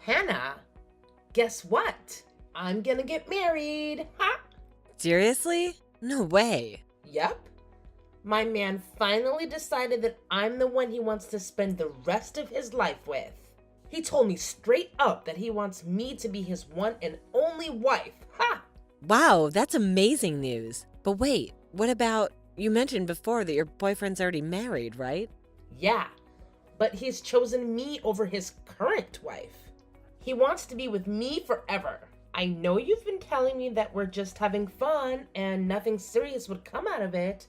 Hannah, guess what? I'm gonna get married. Ha! Seriously? No way. Yep. My man finally decided that I'm the one he wants to spend the rest of his life with. He told me straight up that he wants me to be his one and only wife. Ha! Wow, that's amazing news. But wait, what about, you mentioned before that your boyfriend's already married, right? Yeah, but he's chosen me over his current wife. He wants to be with me forever. I know you've been telling me that we're just having fun and nothing serious would come out of it,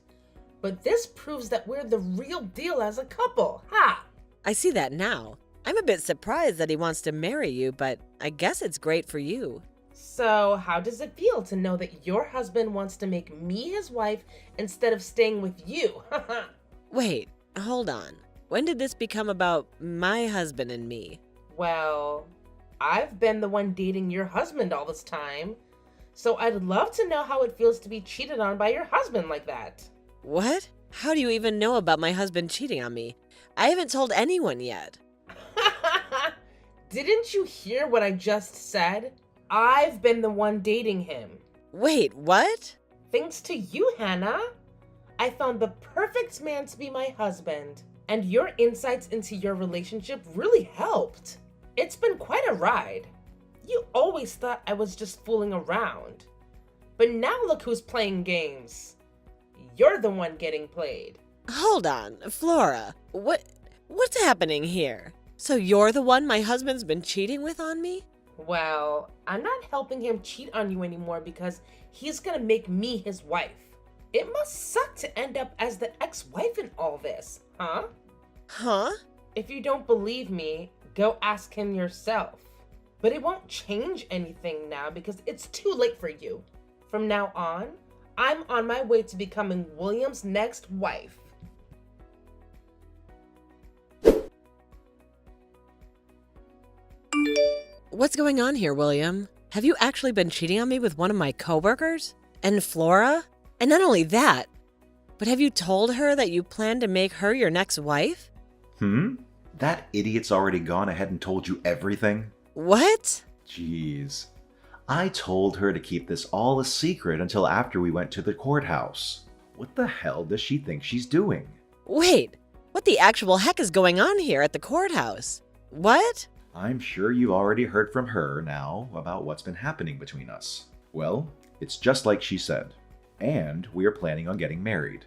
but this proves that we're the real deal as a couple. Ha! I see that now. I'm a bit surprised that he wants to marry you, but I guess it's great for you. So, how does it feel to know that your husband wants to make me his wife instead of staying with you? Wait, hold on. When did this become about my husband and me? Well, I've been the one dating your husband all this time, so I'd love to know how it feels to be cheated on by your husband like that. What? How do you even know about my husband cheating on me? I haven't told anyone yet. Didn't you hear what I just said? I've been the one dating him. Wait, what? Thanks to you, Hannah. I found the perfect man to be my husband, and your insights into your relationship really helped. It's been quite a ride. You always thought I was just fooling around. But now look who's playing games. You're the one getting played. Hold on, Flora. What's happening here? So you're the one my husband's been cheating with on me? Well, I'm not helping him cheat on you anymore because he's gonna make me his wife. It must suck to end up as the ex-wife in all this, huh? Huh? If you don't believe me, go ask him yourself. But it won't change anything now because it's too late for you. From now on, I'm on my way to becoming William's next wife. What's going on here, William? Have you actually been cheating on me with one of my coworkers? And Flora? And not only that, but have you told her that you plan to make her your next wife? That idiot's already gone ahead and told you everything? What? Jeez. I told her to keep this all a secret until after we went to the courthouse. What the hell does she think she's doing? Wait, what the actual heck is going on here at the courthouse? What? I'm sure you've already heard from her now about what's been happening between us. Well, it's just like she said. And we are planning on getting married.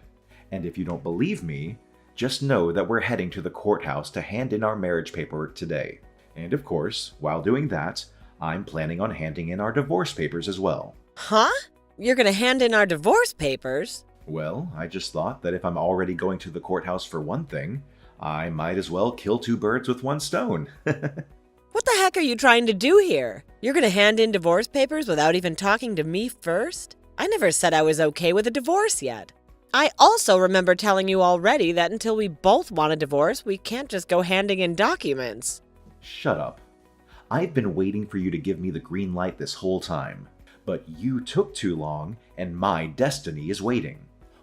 And if you don't believe me, just know that we're heading to the courthouse to hand in our marriage paperwork today. And of course, while doing that, I'm planning on handing in our divorce papers as well. Huh? You're gonna hand in our divorce papers? Well, I just thought that if I'm already going to the courthouse for one thing, I might as well kill two birds with one stone. What the heck are you trying to do here? You're gonna hand in divorce papers without even talking to me first? I never said I was okay with a divorce yet. I also remember telling you already that until we both want a divorce, we can't just go handing in documents. Shut up. I've been waiting for you to give me the green light this whole time. But you took too long, and my destiny is waiting.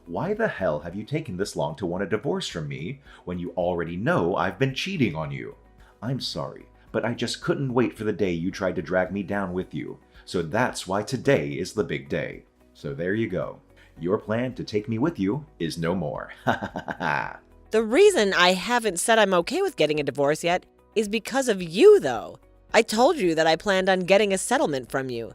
Why the hell have you taken this long to want a divorce from me when you already know I've been cheating on you? I'm sorry, but I just couldn't wait for the day you tried to drag me down with you. So that's why today is the big day. So there you go. Your plan to take me with you is no more. Ha ha ha ha. The reason I haven't said I'm okay with getting a divorce yet is because of you, though. I told you that I planned on getting a settlement from you,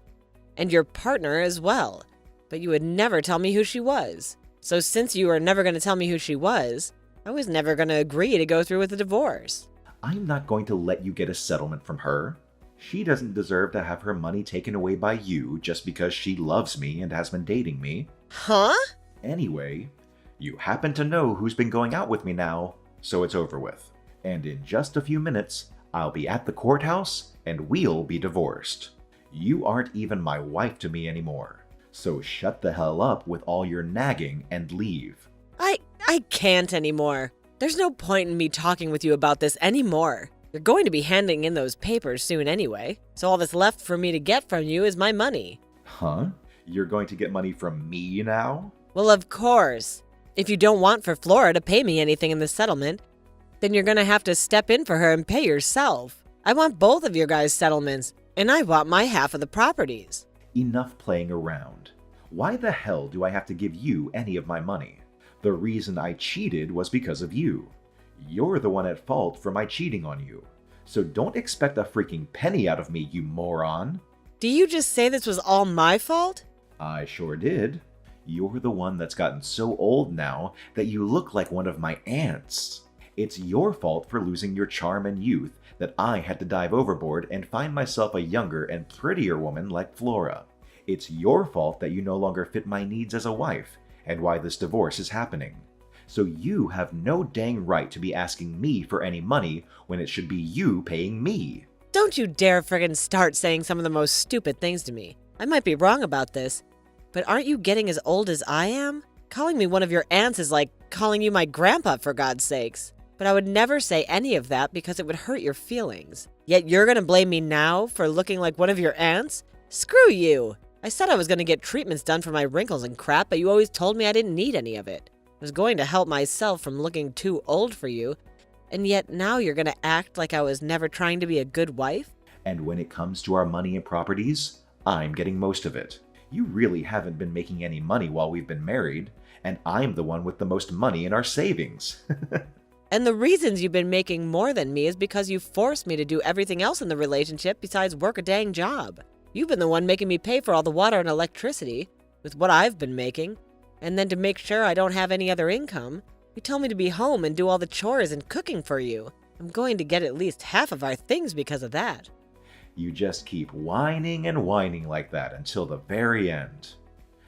and your partner as well, but you would never tell me who she was. So since you were never going to tell me who she was, I was never going to agree to go through with the divorce. I'm not going to let you get a settlement from her. She doesn't deserve to have her money taken away by you just because she loves me and has been dating me. Huh? Anyway, you happen to know who's been going out with me now, so it's over with. And in just a few minutes, I'll be at the courthouse and we'll be divorced. You aren't even my wife to me anymore. So shut the hell up with all your nagging and leave. I can't anymore. There's no point in me talking with you about this anymore. You're going to be handing in those papers soon anyway, so all that's left for me to get from you is my money. Huh? You're going to get money from me now? Well, of course. If you don't want for Flora to pay me anything in the settlement, then you're going to have to step in for her and pay yourself. I want both of your guys' settlements, and I want my half of the properties. Enough playing around. Why the hell do I have to give you any of my money? The reason I cheated was because of you. You're the one at fault for my cheating on you. So don't expect a freaking penny out of me, you moron. Do you just say this was all my fault? I sure did. You're the one that's gotten so old now that you look like one of my aunts. It's your fault for losing your charm and youth that I had to dive overboard and find myself a younger and prettier woman like Flora. It's your fault that you no longer fit my needs as a wife and why this divorce is happening. So you have no dang right to be asking me for any money when it should be you paying me. Don't you dare friggin' start saying some of the most stupid things to me. I might be wrong about this, but aren't you getting as old as I am? Calling me one of your aunts is like calling you my grandpa, for God's sakes. But I would never say any of that because it would hurt your feelings. Yet you're gonna blame me now for looking like one of your aunts? Screw you! I said I was gonna get treatments done for my wrinkles and crap, but you always told me I didn't need any of it. I was going to help myself from looking too old for you, and yet now you're gonna act like I was never trying to be a good wife? And when it comes to our money and properties, I'm getting most of it. You really haven't been making any money while we've been married, and I'm the one with the most money in our savings. And the reasons you've been making more than me is because you forced me to do everything else in the relationship besides work a dang job. You've been the one making me pay for all the water and electricity with what I've been making. And then to make sure I don't have any other income, you tell me to be home and do all the chores and cooking for you. I'm going to get at least half of our things because of that. You just keep whining and whining like that until the very end.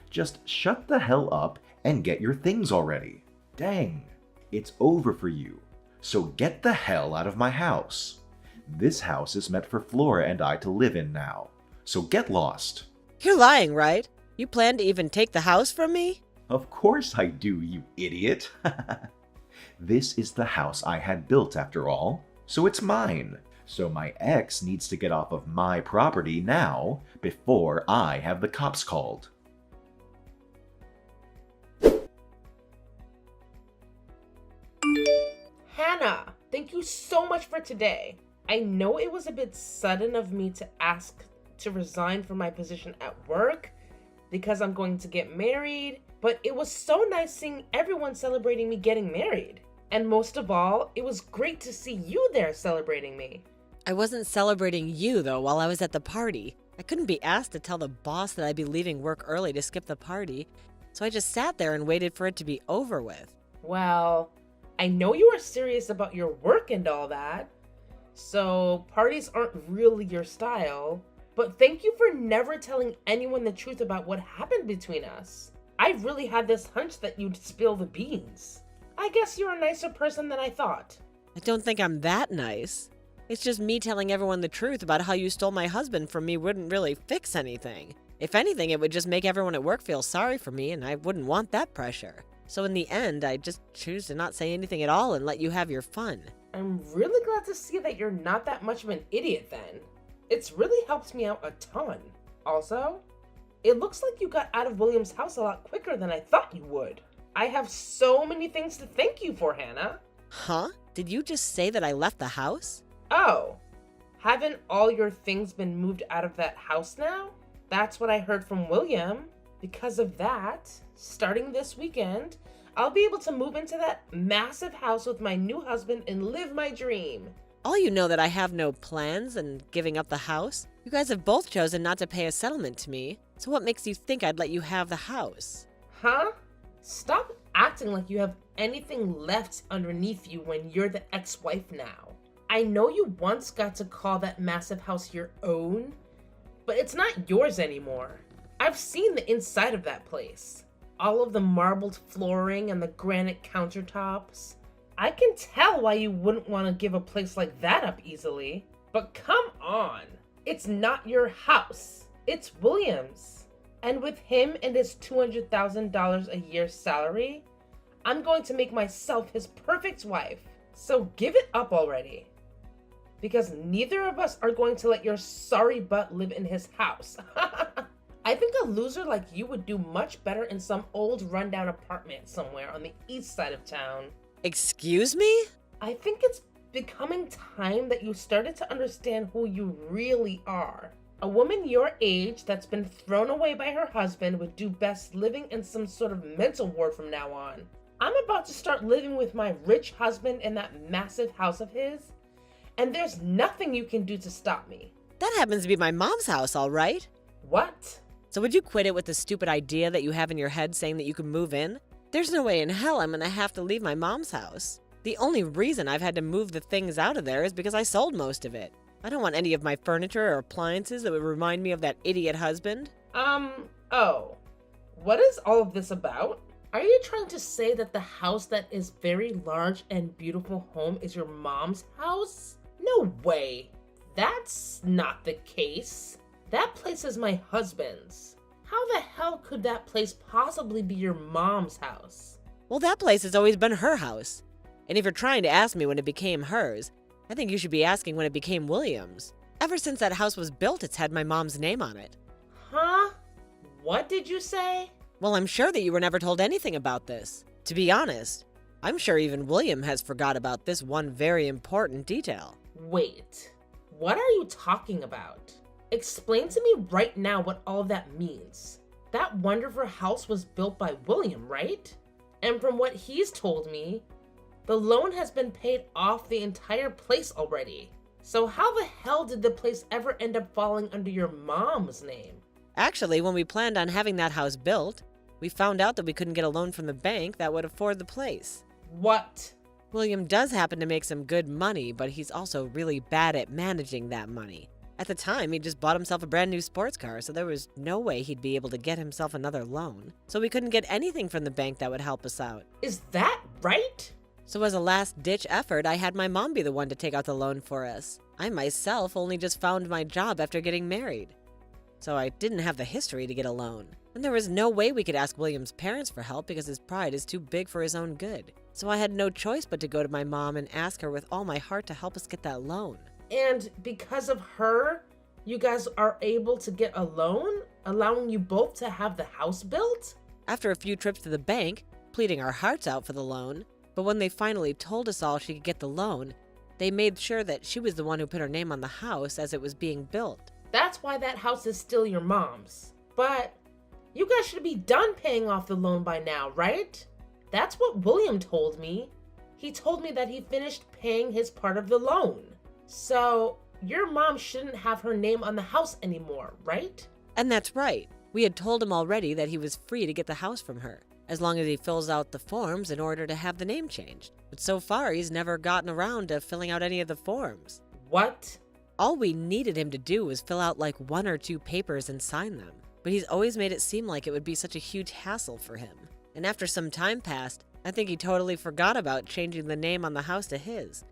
Just shut the hell up and get your things already. Dang, it's over for you. So get the hell out of my house. This house is meant for Flora and I to live in now. So get lost. You're lying, right? You plan to even take the house from me? Of course I do, you idiot. This is the house I had built after all, so it's mine. So my ex needs to get off of my property now before I have the cops called. Hannah, thank you so much for today. I know it was a bit sudden of me to ask to resign from my position at work because I'm going to get married, but it was so nice seeing everyone celebrating me getting married. And most of all, it was great to see you there celebrating me. I wasn't celebrating you, though, while I was at the party. I couldn't be asked to tell the boss that I'd be leaving work early to skip the party, so I just sat there and waited for it to be over with. Well, I know you are serious about your work and all that, so parties aren't really your style, but thank you for never telling anyone the truth about what happened between us. I really had this hunch that you'd spill the beans. I guess you're a nicer person than I thought. I don't think I'm that nice. It's just me telling everyone the truth about how you stole my husband from me wouldn't really fix anything. If anything, it would just make everyone at work feel sorry for me, and I wouldn't want that pressure. So in the end, I just choose to not say anything at all and let you have your fun. I'm really glad to see that you're not that much of an idiot then. It's really helped me out a ton. Also, it looks like you got out of William's house a lot quicker than I thought you would. I have so many things to thank you for, Hannah. Huh? Did you just say that I left the house? Oh, haven't all your things been moved out of that house now? That's what I heard from William. Because of that, starting this weekend, I'll be able to move into that massive house with my new husband and live my dream. All you know that I have no plans and giving up the house? You guys have both chosen not to pay a settlement to me, so what makes you think I'd let you have the house? Huh? Stop acting like you have anything left underneath you when you're the ex-wife now. I know you once got to call that massive house your own, but it's not yours anymore. I've seen the inside of that place. All of the marbled flooring and the granite countertops. I can tell why you wouldn't want to give a place like that up easily. But come on, it's not your house. It's William's. And with him and his $200,000 a year salary, I'm going to make myself his perfect wife. So give it up already. Because neither of us are going to let your sorry butt live in his house. I think a loser like you would do much better in some old rundown apartment somewhere on the east side of town. Excuse me? I think it's becoming time that you started to understand who you really are. A woman your age that's been thrown away by her husband would do best living in some sort of mental ward from now on. I'm about to start living with my rich husband in that massive house of his, and there's nothing you can do to stop me. That happens to be my mom's house, all right. What? So would you quit it with the stupid idea that you have in your head saying that you can move in? There's no way in hell I'm gonna have to leave my mom's house. The only reason I've had to move the things out of there is because I sold most of it. I don't want any of my furniture or appliances that would remind me of that idiot husband. Oh. What is all of this about? Are you trying to say that the house that is very large and beautiful home is your mom's house? No way. That's not the case. That place is my husband's. How the hell could that place possibly be your mom's house? Well, that place has always been her house. And if you're trying to ask me when it became hers, I think you should be asking when it became William's. Ever since that house was built, it's had my mom's name on it. Huh? What did you say? Well, I'm sure that you were never told anything about this. To be honest, I'm sure even William has forgot about this one very important detail. Wait, what are you talking about? Explain to me right now what all of that means. That wonderful house was built by William, right? And from what he's told me, the loan has been paid off the entire place already. So how the hell did the place ever end up falling under your mom's name? Actually, when we planned on having that house built, we found out that we couldn't get a loan from the bank that would afford the place. What? William does happen to make some good money, but he's also really bad at managing that money. At the time, he just bought himself a brand new sports car, so there was no way he'd be able to get himself another loan. So we couldn't get anything from the bank that would help us out. Is that right? So as a last-ditch effort, I had my mom be the one to take out the loan for us. I myself only just found my job after getting married. So I didn't have the history to get a loan. And there was no way we could ask William's parents for help because his pride is too big for his own good. So I had no choice but to go to my mom and ask her with all my heart to help us get that loan. And because of her, you guys are able to get a loan, allowing you both to have the house built? After a few trips to the bank, pleading our hearts out for the loan, but when they finally told us all she could get the loan, they made sure that she was the one who put her name on the house as it was being built. That's why that house is still your mom's. But you guys should be done paying off the loan by now, right? That's what William told me. He told me that he finished paying his part of the loan. So your mom shouldn't have her name on the house anymore, right? And that's right. We had told him already that he was free to get the house from her, as long as he fills out the forms in order to have the name changed. But so far, he's never gotten around to filling out any of the forms. What? All we needed him to do was fill out like 1 or 2 papers and sign them. But he's always made it seem like it would be such a huge hassle for him. And after some time passed, I think he totally forgot about changing the name on the house to his,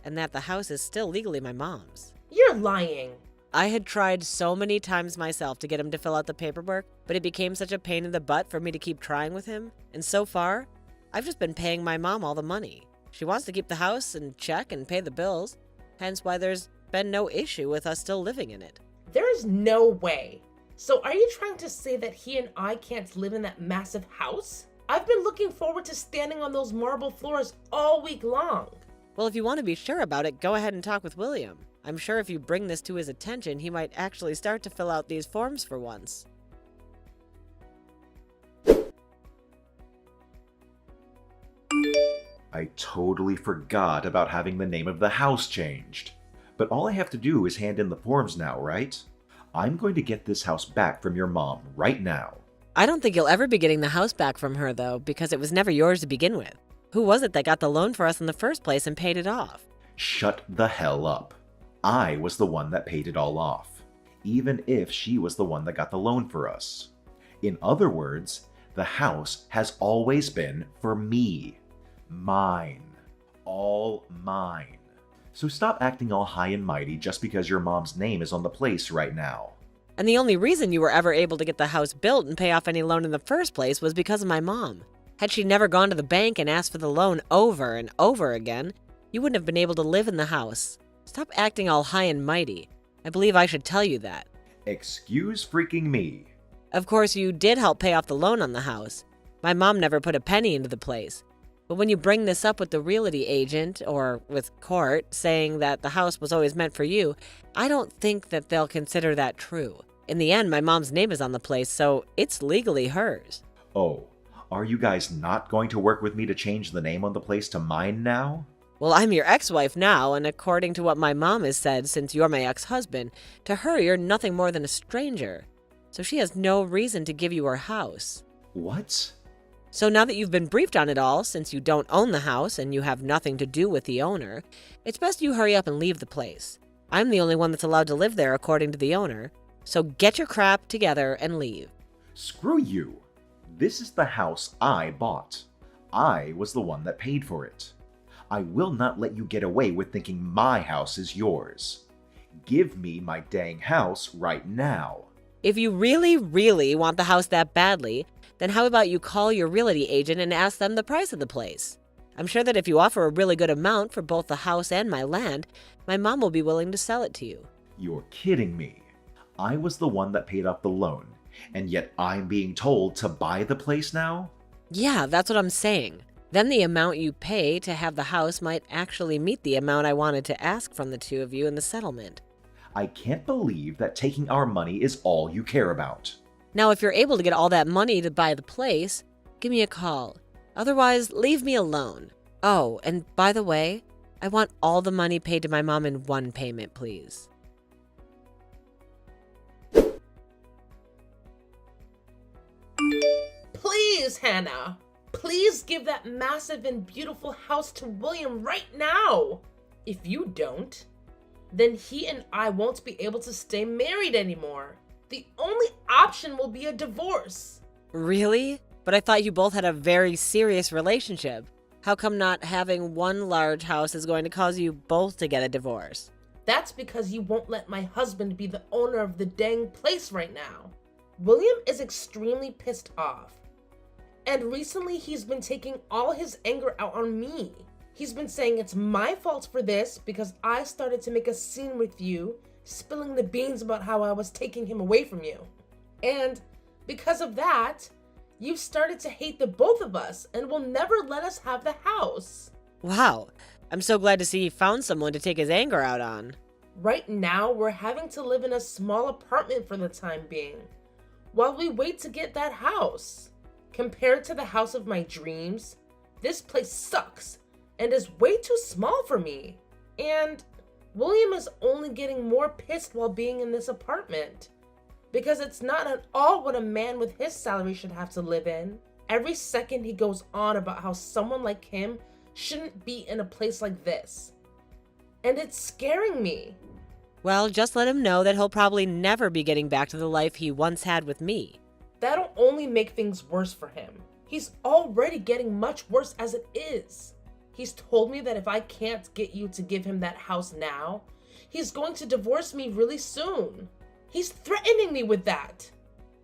and that the house is still legally my mom's. You're lying. I had tried so many times myself to get him to fill out the paperwork, but it became such a pain in the butt for me to keep trying with him, and so far, I've just been paying my mom all the money. She wants to keep the house and check and pay the bills, hence why there's been no issue with us still living in it. There's no way. So are you trying to say that he and I can't live in that massive house? I've been looking forward to standing on those marble floors all week long. Well, if you want to be sure about it, go ahead and talk with William. I'm sure if you bring this to his attention, he might actually start to fill out these forms for once. I totally forgot about having the name of the house changed. But all I have to do is hand in the forms now, right? I'm going to get this house back from your mom right now. I don't think you'll ever be getting the house back from her, though, because it was never yours to begin with. Who was it that got the loan for us in the first place and paid it off? Shut the hell up. I was the one that paid it all off, even if she was the one that got the loan for us. In other words, the house has always been for me. Mine. All mine. So stop acting all high and mighty just because your mom's name is on the place right now. And the only reason you were ever able to get the house built and pay off any loan in the first place was because of my mom. Had she never gone to the bank and asked for the loan over and over again, you wouldn't have been able to live in the house. Stop acting all high and mighty. I believe I should tell you that. Excuse freaking me. Of course, you did help pay off the loan on the house. My mom never put a penny into the place. But when you bring this up with the realty agent or with court saying that the house was always meant for you, I don't think that they'll consider that true. In the end, my mom's name is on the place, so it's legally hers. Oh, are you guys not going to work with me to change the name on the place to mine now? Well, I'm your ex-wife now, and according to what my mom has said, since you're my ex-husband, to her you're nothing more than a stranger. So she has no reason to give you her house. What? So now that you've been briefed on it all, since you don't own the house and you have nothing to do with the owner, it's best you hurry up and leave the place. I'm the only one that's allowed to live there according to the owner, so get your crap together and leave. Screw you. This is the house I bought. I was the one that paid for it. I will not let you get away with thinking my house is yours. Give me my dang house right now. If you really, really want the house that badly, then how about you call your realty agent and ask them the price of the place? I'm sure that if you offer a really good amount for both the house and my land, my mom will be willing to sell it to you. You're kidding me. I was the one that paid off the loan, and yet I'm being told to buy the place now? Yeah, that's what I'm saying. Then the amount you pay to have the house might actually meet the amount I wanted to ask from the two of you in the settlement. I can't believe that taking our money is all you care about. Now, if you're able to get all that money to buy the place, give me a call. Otherwise, leave me alone. Oh, and by the way, I want all the money paid to my mom in one payment, please. Please, Hannah. Please give that massive and beautiful house to William right now. If you don't, then he and I won't be able to stay married anymore. The only option will be a divorce. Really? But I thought you both had a very serious relationship. How come not having one large house is going to cause you both to get a divorce? That's because you won't let my husband be the owner of the dang place right now. William is extremely pissed off. And recently he's been taking all his anger out on me. He's been saying it's my fault for this because I started to make a scene with you, spilling the beans about how I was taking him away from you. And because of that, you've started to hate the both of us and will never let us have the house. Wow, I'm so glad to see he found someone to take his anger out on. Right now, we're having to live in a small apartment for the time being, while we wait to get that house. Compared to the house of my dreams, this place sucks and is way too small for me. And William is only getting more pissed while being in this apartment, because it's not at all what a man with his salary should have to live in. Every second he goes on about how someone like him shouldn't be in a place like this. And it's scaring me. Well, just let him know that he'll probably never be getting back to the life he once had with me. That'll only make things worse for him. He's already getting much worse as it is. He's told me that if I can't get you to give him that house now, he's going to divorce me really soon. He's threatening me with that.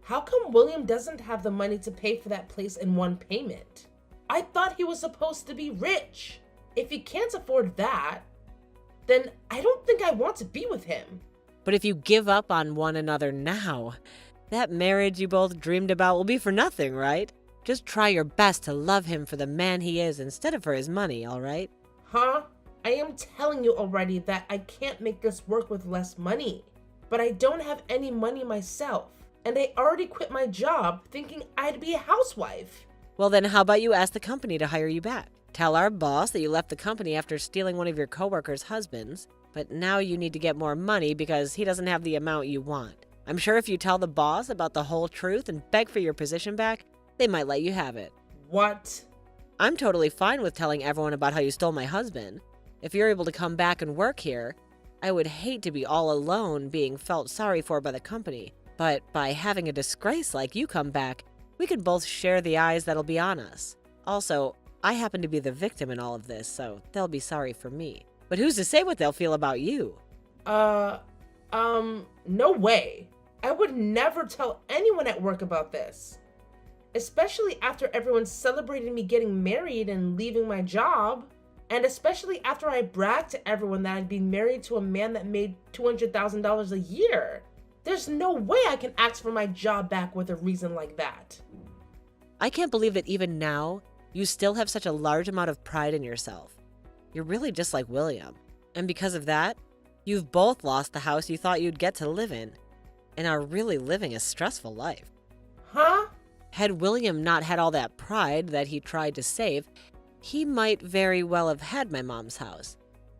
How come William doesn't have the money to pay for that place in one payment? I thought he was supposed to be rich. If he can't afford that, then I don't think I want to be with him. But if you give up on one another now, that marriage you both dreamed about will be for nothing, right? Just try your best to love him for the man he is instead of for his money, all right? Huh? I am telling you already that I can't make this work with less money. But I don't have any money myself. And I already quit my job thinking I'd be a housewife. Well, then how about you ask the company to hire you back? Tell our boss that you left the company after stealing one of your coworkers' husbands, but now you need to get more money because he doesn't have the amount you want. I'm sure if you tell the boss about the whole truth and beg for your position back, they might let you have it. What? I'm totally fine with telling everyone about how you stole my husband. If you're able to come back and work here, I would hate to be all alone being felt sorry for by the company. But by having a disgrace like you come back, we could both share the eyes that'll be on us. Also, I happen to be the victim in all of this, so they'll be sorry for me. But who's to say what they'll feel about you? No way. I would never tell anyone at work about this. Especially after everyone celebrated me getting married and leaving my job. And especially after I bragged to everyone that I'd been married to a man that made $200,000 a year. There's no way I can ask for my job back with a reason like that. I can't believe that even now, You still have such a large amount of pride in yourself. You're really just like William. And because of that, you've both lost the house you thought you'd get to live in and are really living a stressful life. Huh? Had William not had all that pride that he tried to save, he might very well have had my mom's house.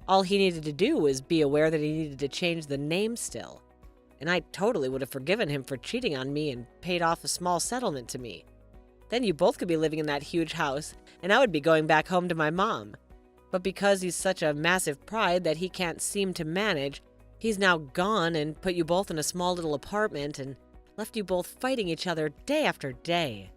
All he needed to do was be aware that he needed to change the name still. And I totally would have forgiven him for cheating on me and paid off a small settlement to me. Then you both could be living in that huge house, and I would be going back home to my mom. But because he's such a massive pride that he can't seem to manage, he's now gone and put you both in a small little apartment and left you both fighting each other day after day.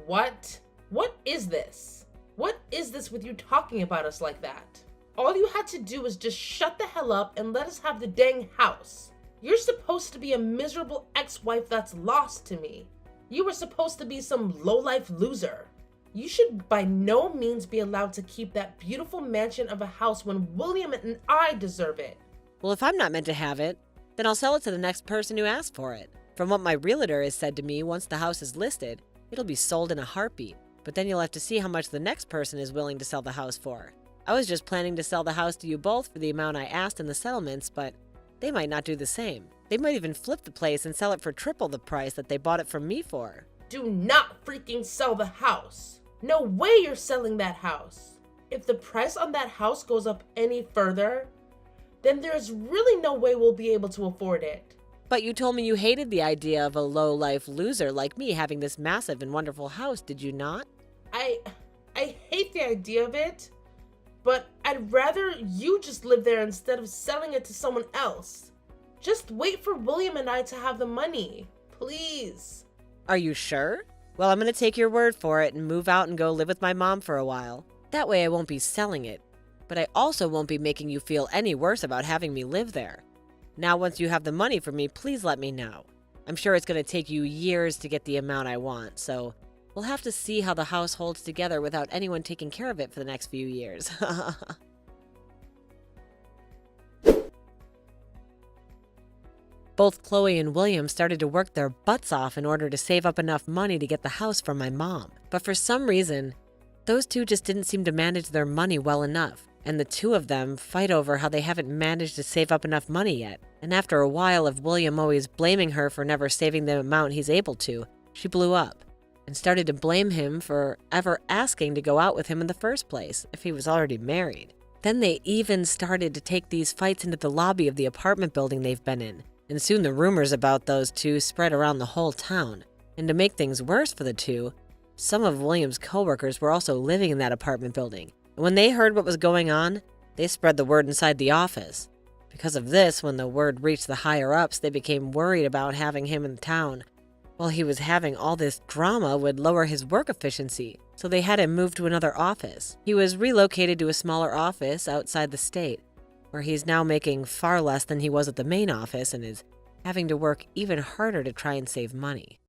What? What is this? What is this with you talking about us like that? All you had to do was just shut the hell up and let us have the dang house. You're supposed to be a miserable ex-wife that's lost to me. You were supposed to be some low-life loser. You should by no means be allowed to keep that beautiful mansion of a house when William and I deserve it. Well, if I'm not meant to have it, then I'll sell it to the next person who asks for it. From what my realtor has said to me, once the house is listed, it'll be sold in a heartbeat. But then you'll have to see how much the next person is willing to sell the house for. I was just planning to sell the house to you both for the amount I asked in the settlements, but they might not do the same. They might even flip the place and sell it for triple the price that they bought it from me for. Do not freaking sell the house. No way you're selling that house. If the price on that house goes up any further, then there's really no way we'll be able to afford it. But you told me you hated the idea of a low-life loser like me having this massive and wonderful house, did you not? I hate the idea of it, but I'd rather you just live there instead of selling it to someone else. Just wait for William and I to have the money, please. Are you sure? Well, I'm going to take your word for it and move out and go live with my mom for a while. That way I won't be selling it, but I also won't be making you feel any worse about having me live there. Now, once you have the money for me, please let me know. I'm sure it's going to take you years to get the amount I want, so we'll have to see how the house holds together without anyone taking care of it for the next few years. Both Chloe and William started to work their butts off in order to save up enough money to get the house from my mom. But for some reason, those two just didn't seem to manage their money well enough. And the two of them fight over how they haven't managed to save up enough money yet. And after a while of William always blaming her for never saving the amount he's able to, she blew up and started to blame him for ever asking to go out with him in the first place if he was already married. Then they even started to take these fights into the lobby of the apartment building they've been in. And soon the rumors about those two spread around the whole town. And to make things worse for the two, some of William's coworkers were also living in that apartment building. And when they heard what was going on, they spread the word inside the office. Because of this, when the word reached the higher-ups, they became worried about having him in town. While he was having all this drama would lower his work efficiency, so they had him moved to another office. He was relocated to a smaller office outside the state, where he's now making far less than he was at the main office and is having to work even harder to try and save money.